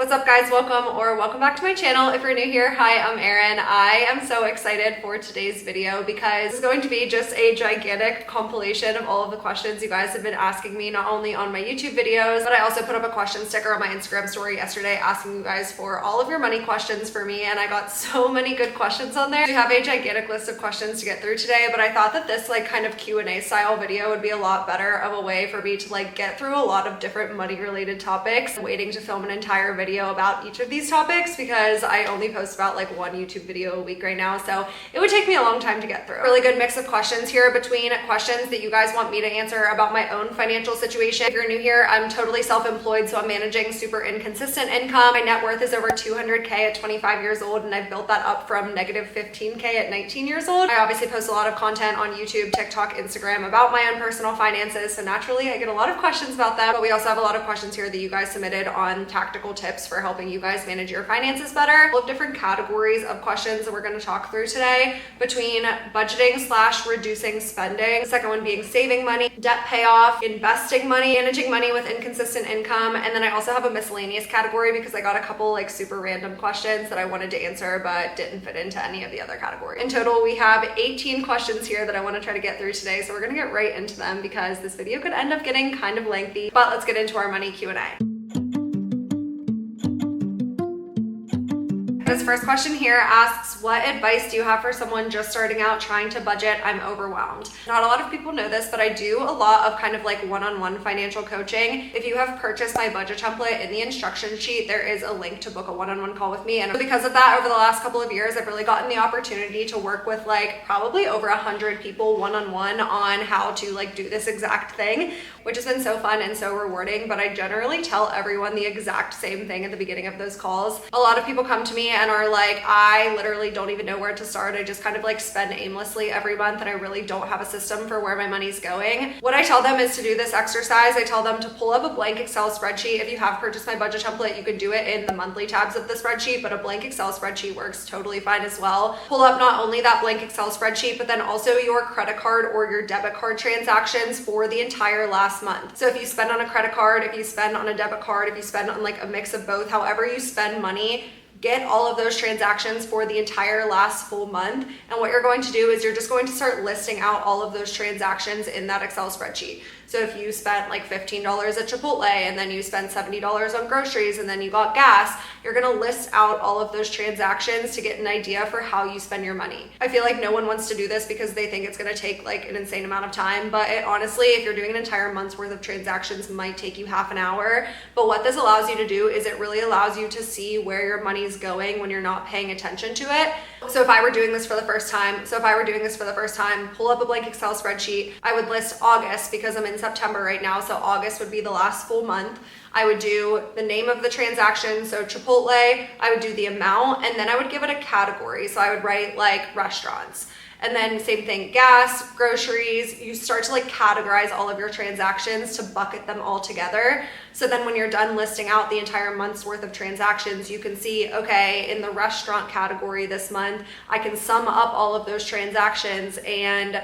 What's up guys, welcome back to my channel. If you're new here, hi, I'm Erin. I am so excited for today's video because it's going to be just a gigantic compilation of all of the questions you guys have been asking me, not only on my YouTube videos, but I also put up a question sticker on my Instagram story yesterday asking you guys for all of your money questions for me, and I got so many good questions on there. We have a gigantic list of questions to get through today, but I thought that this kind of Q&A style video would be a lot better of a way for me to get through a lot of different money related topics. I'm waiting to film an entire video about each of these topics because I only post about one YouTube video a week right now, so it would take me a long time to get through. Really good mix of questions here between questions that you guys want me to answer about my own financial situation. If you're new here, I'm totally self-employed, so I'm managing super inconsistent income. My net worth is over 200K at 25 years old, and I've built that up from negative 15K at 19 years old. I obviously post a lot of content on YouTube, TikTok, Instagram about my own personal finances, so naturally I get a lot of questions about them, but we also have a lot of questions here that you guys submitted on tactical tips for helping you guys manage your finances better. A couple of different categories of questions that we're going to talk through today between budgeting / reducing spending, the second one being saving money, debt payoff, investing money, managing money with inconsistent income, and then I also have a miscellaneous category because I got a couple super random questions that I wanted to answer but didn't fit into any of the other categories. In total, we have 18 questions here that I want to try to get through today, so we're going to get right into them because this video could end up getting kind of lengthy, but let's get into our money Q&A. This first question here asks, what advice do you have for someone just starting out trying to budget? I'm overwhelmed. Not a lot of people know this, but I do a lot of one-on-one financial coaching. If you have purchased my budget template, in the instruction sheet, there is a link to book a one-on-one call with me. And because of that, over the last couple of years, I've really gotten the opportunity to work with probably over 100 people one-on-one on how to do this exact thing, which has been so fun and so rewarding. But I generally tell everyone the exact same thing at the beginning of those calls. A lot of people come to me and are like, I literally don't even know where to start. I just spend aimlessly every month and I really don't have a system for where my money's going. What I tell them is to do this exercise. I tell them to pull up a blank Excel spreadsheet. If you have purchased my budget template, you can do it in the monthly tabs of the spreadsheet, but a blank Excel spreadsheet works totally fine as well. Pull up not only that blank Excel spreadsheet, but then also your credit card or your debit card transactions for the entire last month. So if you spend on a credit card, if you spend on a debit card, if you spend on a mix of both, however you spend money, get all of those transactions for the entire last full month. And what you're going to do is you're just going to start listing out all of those transactions in that Excel spreadsheet. So if you spent $15 at Chipotle and then you spent $70 on groceries and then you got gas, you're gonna list out all of those transactions to get an idea for how you spend your money. I feel like no one wants to do this because they think it's gonna take an insane amount of time, but it honestly, if you're doing an entire month's worth of transactions, might take you half an hour. But what this allows you to do is it really allows you to see where your money's going when you're not paying attention to it. So if I were doing this for the first time, pull up a blank Excel spreadsheet, I would list August because I'm in September right now, so August would be the last full month. I would do the name of the transaction, so Chipotle, I would do the amount, and then I would give it a category. So I would write restaurants. And then same thing, gas, groceries, you start to categorize all of your transactions to bucket them all together. So then when you're done listing out the entire month's worth of transactions, you can see, okay, in the restaurant category this month, I can sum up all of those transactions and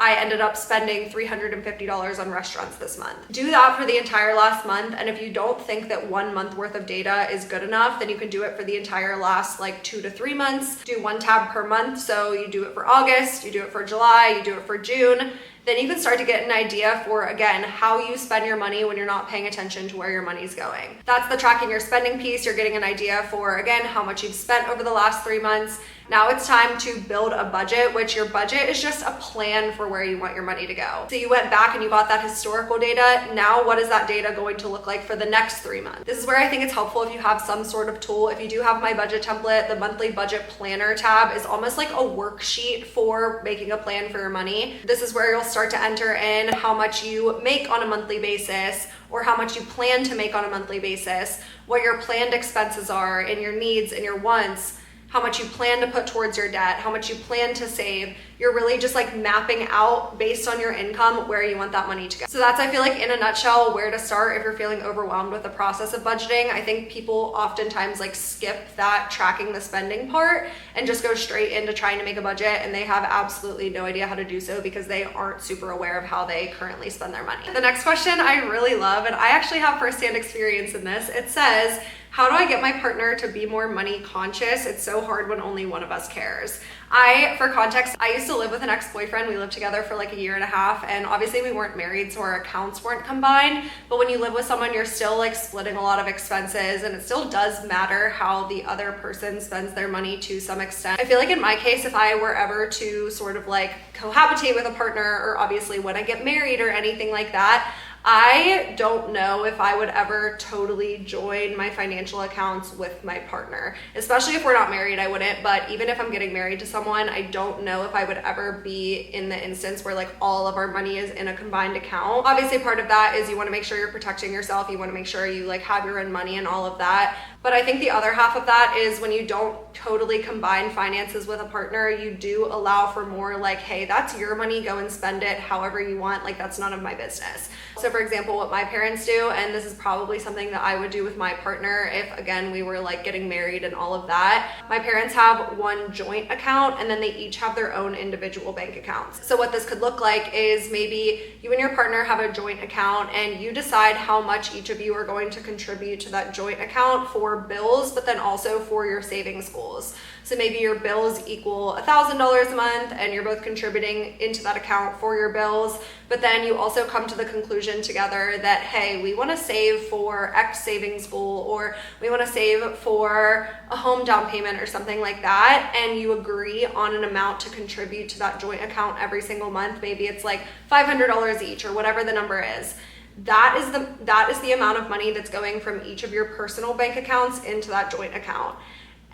I ended up spending $350 on restaurants this month. Do that for the entire last month, and if you don't think that 1 month worth of data is good enough, then you can do it for the entire last 2 to 3 months. Do one tab per month, so you do it for August, you do it for July, you do it for June. Then you can start to get an idea for, again, how you spend your money when you're not paying attention to where your money's going. That's the tracking your spending piece. You're getting an idea for, again, how much you've spent over the last 3 months. Now it's time to build a budget, which your budget is just a plan for where you want your money to go. So you went back and you got that historical data. Now what is that data going to look like for the next 3 months? This is where I think it's helpful if you have some sort of tool. If you do have my budget template, the monthly budget planner tab is almost like a worksheet for making a plan for your money. This is where you'll start to enter in how much you make on a monthly basis or how much you plan to make on a monthly basis, what your planned expenses are and your needs and your wants, how much you plan to put towards your debt, how much you plan to save. You're really just mapping out based on your income where you want that money to go. So that's, I feel in a nutshell, where to start if you're feeling overwhelmed with the process of budgeting. I think people oftentimes skip that tracking the spending part and just go straight into trying to make a budget, and they have absolutely no idea how to do so because they aren't super aware of how they currently spend their money. The next question I really love, and I actually have firsthand experience in this. It says, How do I get my partner to be more money conscious? It's so hard when only one of us cares. For context, I used to live with an ex-boyfriend. We lived together for like a year and a half, and obviously we weren't married, so our accounts weren't combined. But when you live with someone, you're still like splitting a lot of expenses, and it still does matter how the other person spends their money to some extent. I feel like in my case, if I were ever to sort of like cohabitate with a partner, or obviously when I get married or anything like that, I don't know if I would ever totally join my financial accounts with my partner, especially if we're not married. I wouldn't, but even if I'm getting married to someone, I don't know if I would ever be in the instance where like all of our money is in a combined account. Obviously, part of that is you want to make sure you're protecting yourself. You want to make sure you like have your own money and all of that. But I think the other half of that is when you don't totally combine finances with a partner, you do allow for more like, hey, that's your money, go and spend it however you want. Like, that's none of my business. So for example, what my parents do, and this is probably something that I would do with my partner if, again, we were like getting married and all of that. My parents have one joint account, and then they each have their own individual bank accounts. So what this could look like is maybe you and your partner have a joint account, and you decide how much each of you are going to contribute to that joint account for bills, but then also for your savings goals. So maybe your bills equal $1,000 a month, and you're both contributing into that account for your bills. But then you also come to the conclusion together that, hey, we want to save for X savings goal, or we want to save for a home down payment or something like that. And you agree on an amount to contribute to that joint account every single month. Maybe it's like $500 each or whatever the number is. That is the amount of money that's going from each of your personal bank accounts into that joint account.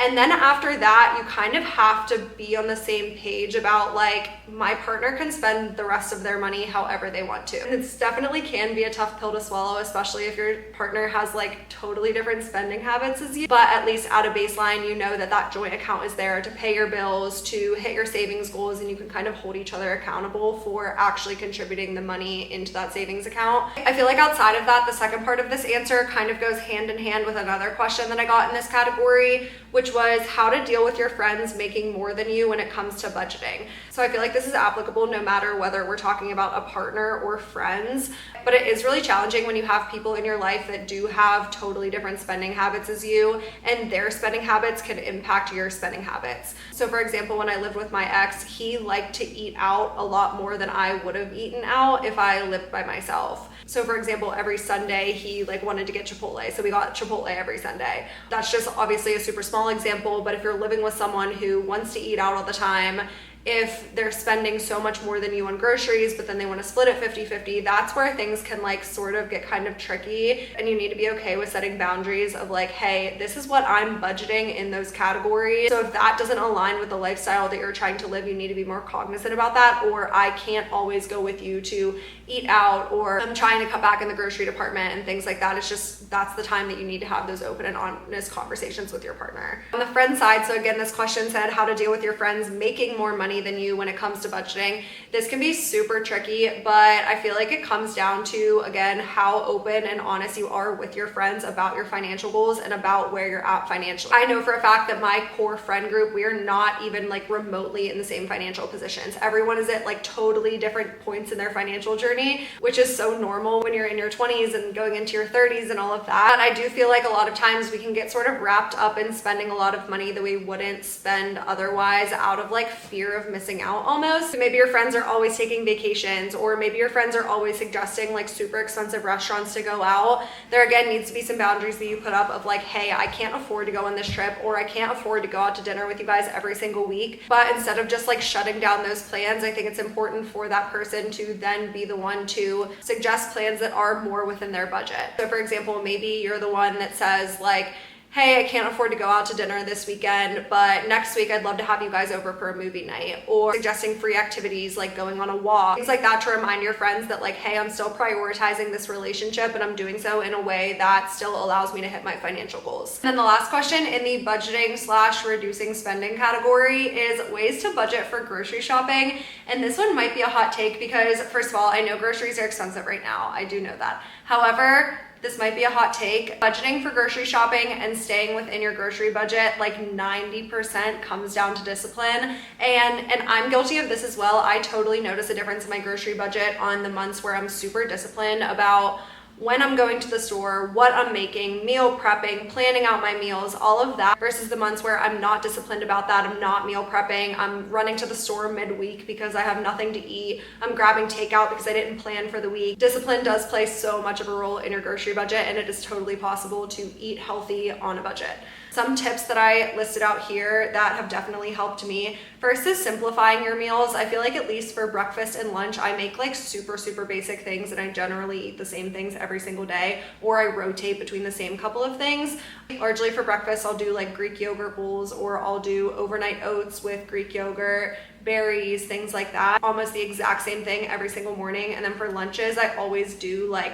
And then after that, you kind of have to be on the same page about like, my partner can spend the rest of their money however they want to. And it's definitely can be a tough pill to swallow, especially if your partner has like totally different spending habits as you. But at least at a baseline, you know that that joint account is there to pay your bills, to hit your savings goals, and you can kind of hold each other accountable for actually contributing the money into that savings account. I feel like outside of that, the second part of this answer kind of goes hand in hand with another question that I got in this category, which was how to deal with your friends making more than you when it comes to budgeting. So I feel like this is applicable no matter whether we're talking about a partner or friends, but it is really challenging when you have people in your life that do have totally different spending habits as you, and their spending habits can impact your spending habits. So for example, when I lived with my ex, he liked to eat out a lot more than I would have eaten out if I lived by myself. So for example, every Sunday he like wanted to get Chipotle. So we got Chipotle every Sunday. That's just obviously a super small example, but if you're living with someone who wants to eat out all the time, if they're spending so much more than you on groceries, but then they want to split it 50-50, that's where things can like sort of get kind of tricky. And you need to be okay with setting boundaries of like, hey, this is what I'm budgeting in those categories. So if that doesn't align with the lifestyle that you're trying to live, you need to be more cognizant about that. Or I can't always go with you to eat out, or I'm trying to cut back in the grocery department and things like that. It's just, that's the time that you need to have those open and honest conversations with your partner. On the friend side, so again, this question said how to deal with your friends making more money than you when it comes to budgeting. This can be super tricky, but I feel like it comes down to, again, how open and honest you are with your friends about your financial goals and about where you're at financially. I know for a fact that my core friend group, we are not even like remotely in the same financial positions. Everyone is at like totally different points in their financial journey, which is so normal when you're in your 20s and going into your 30s and all of that. I do feel like a lot of times we can get sort of wrapped up in spending a lot of money that we wouldn't spend otherwise out of like fear of missing out almost. Maybe your friends are always taking vacations, or maybe your friends are always suggesting like super expensive restaurants to go out. There again needs to be some boundaries that you put up of like, hey, I can't afford to go on this trip, or I can't afford to go out to dinner with you guys every single week. But instead of just like shutting down those plans, I think it's important for that person to then be the one to suggest plans that are more within their budget. So for example, maybe you're the one that says like, hey, I can't afford to go out to dinner this weekend, but next week I'd love to have you guys over for a movie night, or suggesting free activities like going on a walk, things like that, to remind your friends that like, hey, I'm still prioritizing this relationship, and I'm doing so in a way that still allows me to hit my financial goals. And then the last question in the budgeting/reducing spending category is ways to budget for grocery shopping. And this one might be a hot take because, first of all, I know groceries are expensive right now. I do know that. However, this might be a hot take. Budgeting for grocery shopping and staying within your grocery budget, like 90% comes down to discipline. And I'm guilty of this as well. I totally notice a difference in my grocery budget on the months where I'm super disciplined about when I'm going to the store, what I'm making, meal prepping, planning out my meals, all of that, versus the months where I'm not disciplined about that. I'm not meal prepping. I'm running to the store midweek because I have nothing to eat. I'm grabbing takeout because I didn't plan for the week. Discipline does play so much of a role in your grocery budget, and it is totally possible to eat healthy on a budget. Some tips that I listed out here that have definitely helped me. First is simplifying your meals. I feel like at least for breakfast and lunch, I make like super basic things, and I generally eat the same things every single day, or I rotate between the same couple of things. Largely for breakfast, I'll do like Greek yogurt bowls, or I'll do overnight oats with Greek yogurt, berries, things like that. Almost the exact same thing every single morning. And then for lunches, I always do like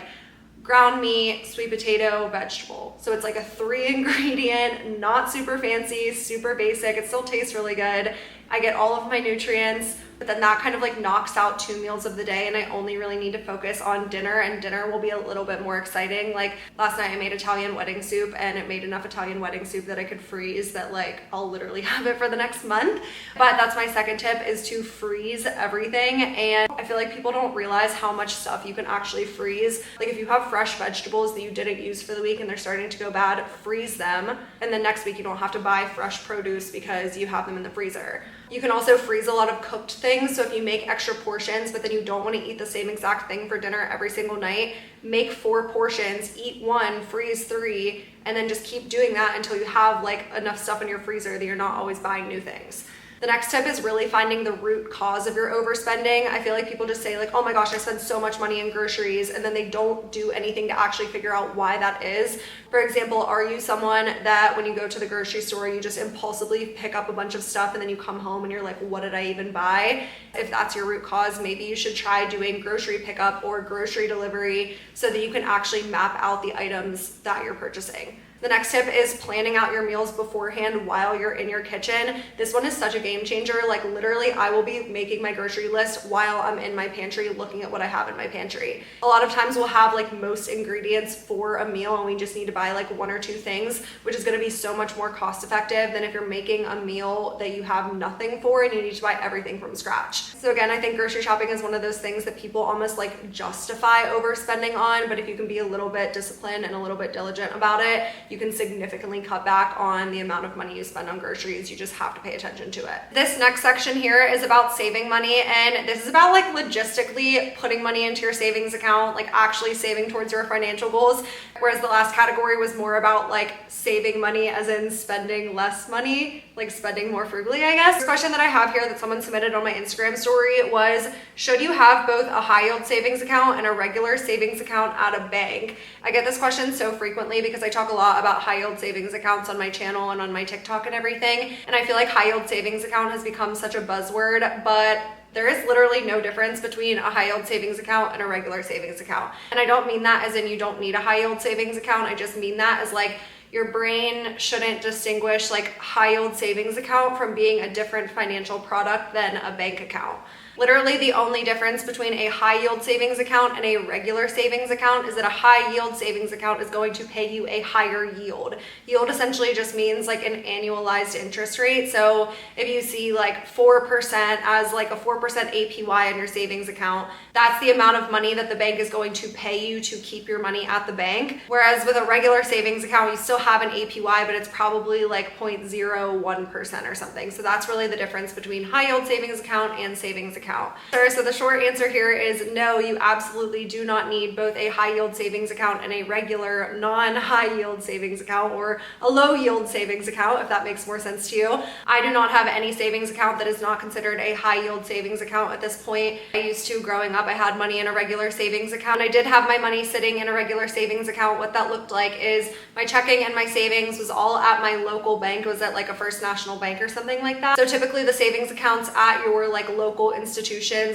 ground meat, sweet potato, vegetable. So it's like a 3-ingredient, not super fancy, super basic. It still tastes really good. I get all of my nutrients, but then that kind of like knocks out 2 meals of the day, and I only really need to focus on dinner, and dinner will be a little bit more exciting. Like last night I made Italian wedding soup, and it made enough Italian wedding soup that I could freeze that like I'll literally have it for the next month. But that's my second tip, is to freeze everything. And I feel like people don't realize how much stuff you can actually freeze. Like if you have fresh vegetables that you didn't use for the week and they're starting to go bad, freeze them, and then next week you don't have to buy fresh produce because you have them in the freezer. You can also freeze a lot of cooked things. So if you make extra portions, but then you don't want to eat the same exact thing for dinner every single night, make 4 portions, eat 1, freeze 3, and then just keep doing that until you have like enough stuff in your freezer that you're not always buying new things. The next tip is really finding the root cause of your overspending. I feel like people just say like, oh my gosh, I spend so much money in groceries, and then they don't do anything to actually figure out why that is. For example, are you someone that when you go to the grocery store, you just impulsively pick up a bunch of stuff and then you come home and you're like, what did I even buy? If that's your root cause, maybe you should try doing grocery pickup or grocery delivery so that you can actually map out the items that you're purchasing. The next tip is planning out your meals beforehand while you're in your kitchen. This one is such a game changer. Like literally, I will be making my grocery list while I'm in my pantry looking at what I have in my pantry. A lot of times we'll have like most ingredients for a meal and we just need to buy like 1 or 2 things, which is going to be so much more cost effective than if you're making a meal that you have nothing for and you need to buy everything from scratch. So again, I think grocery shopping is one of those things that people almost like justify overspending on, but if you can be a little bit disciplined and a little bit diligent about it, you can significantly cut back on the amount of money you spend on groceries. You just have to pay attention to it. This next section here is about saving money, and this is about like logistically putting money into your savings account, like actually saving towards your financial goals, whereas the last category was more about like saving money as in spending less money, like spending more frugally, I guess. The question that I have here that someone submitted on my Instagram story was, should you have both a high yield savings account and a regular savings account at a bank? I get this question so frequently because I talk a lot about high yield savings accounts on my channel and on my TikTok and everything. And I feel like high yield savings account has become such a buzzword, but there is literally no difference between a high yield savings account and a regular savings account. And I don't mean that as in you don't need a high yield savings account. I just mean that as like your brain shouldn't distinguish like high yield savings account from being a different financial product than a bank account. Literally the only difference between a high yield savings account and a regular savings account is that a high yield savings account is going to pay you a higher yield. Yield essentially just means like an annualized interest rate. So if you see like 4% as like a 4% APY on your savings account, that's the amount of money that the bank is going to pay you to keep your money at the bank. Whereas with a regular savings account, you still have an APY, but it's probably like 0.01% or something. So that's really the difference between high yield savings account and savings account. So the short answer here is no, you absolutely do not need both a high yield savings account and a regular non-high yield savings account, or a low yield savings account, if that makes more sense to you. I do not have any savings account that is not considered a high yield savings account at this point. I used to growing up, I had money in a regular savings account. I did have my money sitting in a regular savings account. What that looked like is my checking and my savings was all at my local bank. It was at like a First National Bank or something like that. So typically the savings accounts at your like local institutions,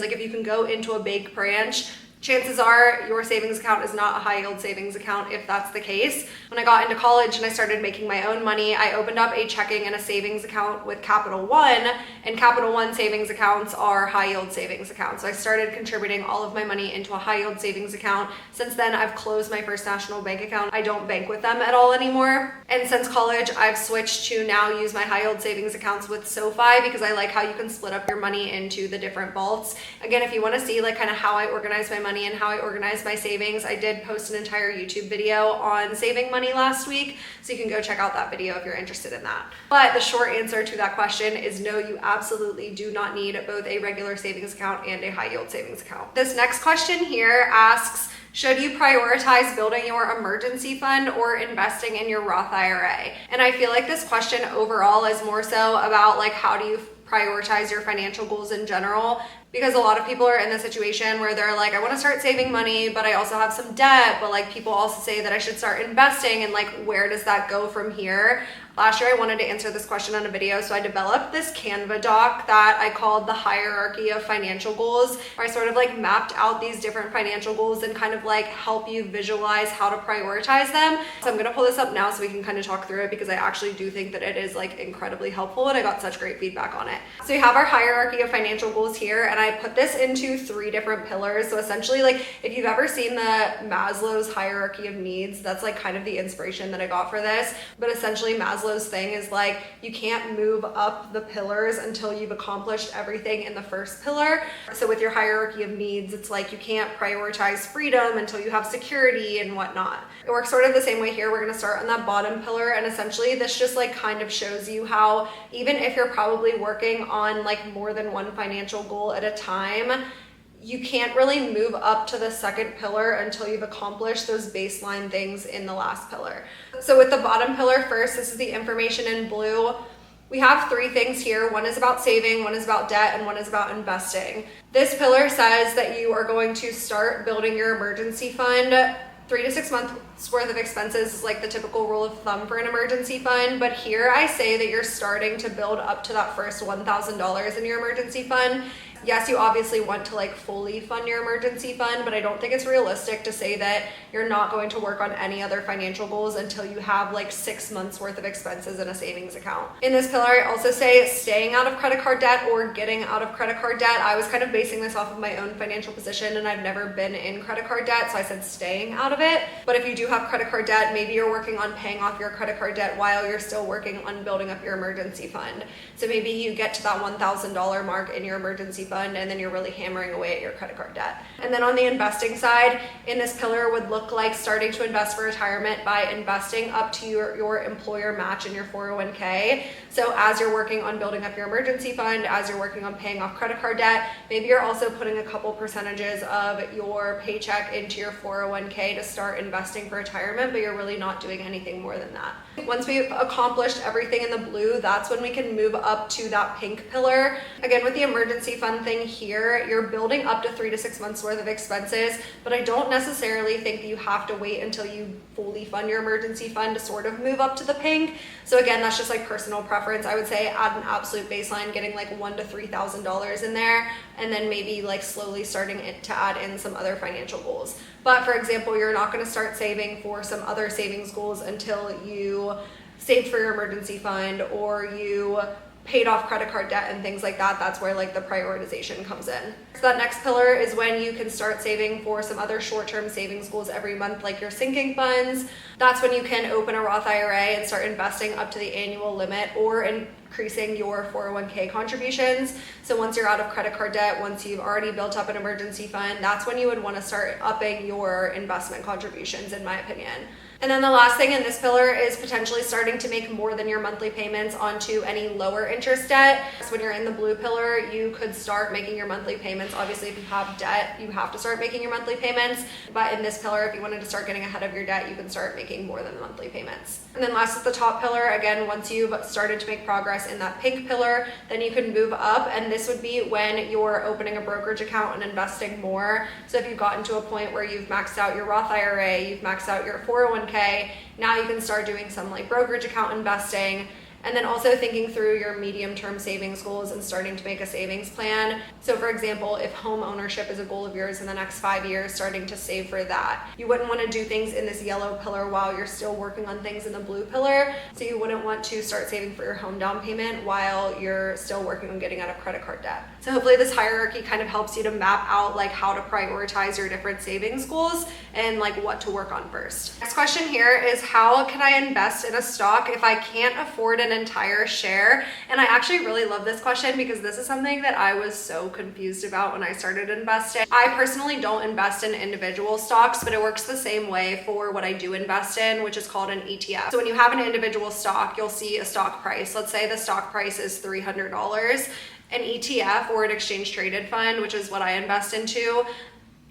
like if you can go into a big branch, chances are your savings account is not a high yield savings account if that's the case. When I got into college and I started making my own money, I opened up a checking and a savings account with Capital One, and Capital One savings accounts are high yield savings accounts. So I started contributing all of my money into a high yield savings account. Since then, I've closed my First National Bank account. I don't bank with them at all anymore. And since college, I've switched to now use my high yield savings accounts with SoFi because I like how you can split up your money into the different vaults. Again, if you want to see like kind of how I organize my money money and how I organize my savings. I did post an entire YouTube video on saving money last week, so you can go check out that video if you're interested in that. But the short answer to that question is no, you absolutely do not need both a regular savings account and a high yield savings account. This next question here asks, should you prioritize building your emergency fund or investing in your Roth IRA? And I feel like this question overall is more so about like, how do you prioritize your financial goals in general? Because a lot of people are in the situation where they're like, I want to start saving money, but I also have some debt. But like, people also say that I should start investing, and like, where does that go from here? Last year, I wanted to answer this question on a video, so I developed this Canva doc that I called the hierarchy of financial goals, where I sort of like mapped out these different financial goals and kind of like help you visualize how to prioritize them. So I'm gonna pull this up now so we can kind of talk through it, because I actually do think that it is like incredibly helpful, and I got such great feedback on it. So you have our hierarchy of financial goals here, and I put this into 3 different pillars. So essentially, like, if you've ever seen the Maslow's hierarchy of needs, that's like kind of the inspiration that I got for this. But essentially, Maslow's thing is like, you can't move up the pillars until you've accomplished everything in the first pillar. So with your hierarchy of needs, it's like you can't prioritize freedom until you have security and whatnot. It works sort of the same way here. We're going to start on that bottom pillar, and essentially this just like kind of shows you how, even if you're probably working on like more than one financial goal at a time, you can't really move up to the second pillar until you've accomplished those baseline things in the last pillar. So with the bottom pillar first, this is the information in blue. We have 3 things here. One is about saving, one is about debt, and one is about investing. This pillar says that you are going to start building your emergency fund. 3 to 6 months worth of expenses is like the typical rule of thumb for an emergency fund. But here I say that you're starting to build up to that first $1,000 in your emergency fund. Yes, you obviously want to like fully fund your emergency fund, but I don't think it's realistic to say that you're not going to work on any other financial goals until you have like 6 months worth of expenses in a savings account. In this pillar, I also say staying out of credit card debt or getting out of credit card debt. I was kind of basing this off of my own financial position, and I've never been in credit card debt, so I said staying out of it. But if you do have credit card debt, maybe you're working on paying off your credit card debt while you're still working on building up your emergency fund. So maybe you get to that $1,000 mark in your emergency fund, and then you're really hammering away at your credit card debt. And then on the investing side, in this pillar would look like starting to invest for retirement by investing up to your employer match in your 401k. So as you're working on building up your emergency fund, as you're working on paying off credit card debt, maybe you're also putting a couple percentages of your paycheck into your 401k to start investing for retirement, but you're really not doing anything more than that. Once we've accomplished everything in the blue, that's when we can move up to that pink pillar. Again, with the emergency fund thing here, you're building up to 3 to 6 months worth of expenses, but I don't necessarily think that you have to wait until you fully fund your emergency fund to sort of move up to the pink. So again, that's just like personal preference. I would say add an absolute baseline, getting like $1,000 to $3,000 in there, and then maybe like slowly starting to add in some other financial goals. But for example, you're not going to start saving for some other savings goals until you saved for your emergency fund or you paid off credit card debt and things like that. That's where like the prioritization comes in. So that next pillar is when you can start saving for some other short-term savings goals every month, like your sinking funds. That's when you can open a Roth IRA and start investing up to the annual limit or increasing your 401k contributions. So once you're out of credit card debt, once you've already built up an emergency fund, that's when you would want to start upping your investment contributions, in my opinion. And then the last thing in this pillar is potentially starting to make more than your monthly payments onto any lower interest debt. So when you're in the blue pillar, you could start making your monthly payments. Obviously, if you have debt, you have to start making your monthly payments. But in this pillar, if you wanted to start getting ahead of your debt, you can start making more than the monthly payments. And then last at the top pillar, again, once you've started to make progress in that pink pillar, then you can move up. And this would be when you're opening a brokerage account and investing more. So if you've gotten to a point where you've maxed out your Roth IRA, you've maxed out your 401k, now you can start doing some like brokerage account investing. And then also thinking through your medium-term savings goals and starting to make a savings plan. So for example, if home ownership is a goal of yours in the next 5 years, starting to save for that. You wouldn't want to do things in this yellow pillar while you're still working on things in the blue pillar. So you wouldn't want to start saving for your home down payment while you're still working on getting out of credit card debt. So hopefully this hierarchy kind of helps you to map out like how to prioritize your different savings goals and like what to work on first. Next question here is, how can I invest in a stock if I can't afford an an entire share? And I actually really love this question because this is something that I was so confused about when I started investing. I personally don't invest in individual stocks, but it works the same way for what I do invest in, which is called an ETF. So when you have an individual stock, you'll see a stock price. Let's say the stock price is $300. An ETF, or an exchange traded fund, which is what I invest into,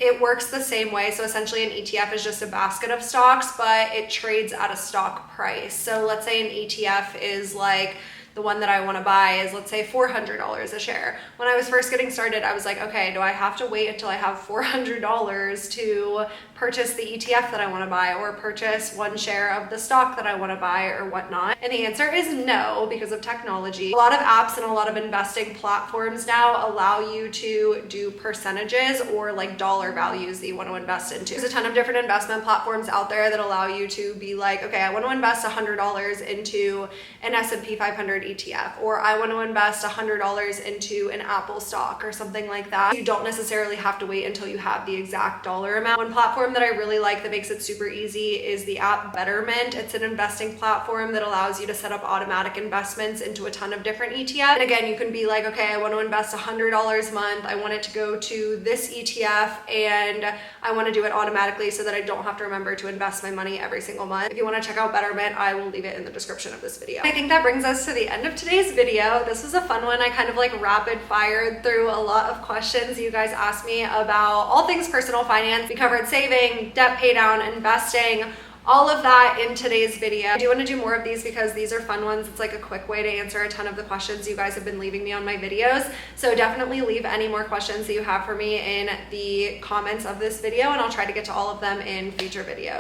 it works the same way. So essentially an ETF is just a basket of stocks, but it trades at a stock price. So let's say an ETF is like, the one that I want to buy is, let's say, $400 a share. When I was first getting started, I was like, okay, do I have to wait until I have $400 to purchase the ETF that I want to buy, or purchase one share of the stock that I want to buy, or whatnot? And the answer is no, because of technology. A lot of apps and a lot of investing platforms now allow you to do percentages or like dollar values that you want to invest into. There's a ton of different investment platforms out there that allow you to be like, okay, I want to invest $100 into an S&P 500 ETF, or I want to invest $100 into an Apple stock or something like that. You don't necessarily have to wait until you have the exact dollar amount. One platform that I really like that makes it super easy is the app Betterment. It's an investing platform that allows you to set up automatic investments into a ton of different ETFs. And again, you can be like, okay, I want to invest $100 a month. I want it to go to this ETF, and I want to do it automatically so that I don't have to remember to invest my money every single month. If you want to check out Betterment, I will leave it in the description of this video. I think that brings us to the end of today's video. This was a fun one. I kind of like rapid fired through a lot of questions you guys asked me about all things personal finance. We covered saving, debt pay down, investing, all of that in today's video. I do want to do more of these because these are fun ones. It's like a quick way to answer a ton of the questions you guys have been leaving me on my videos. So definitely leave any more questions that you have for me in the comments of this video, and I'll try to get to all of them in future videos.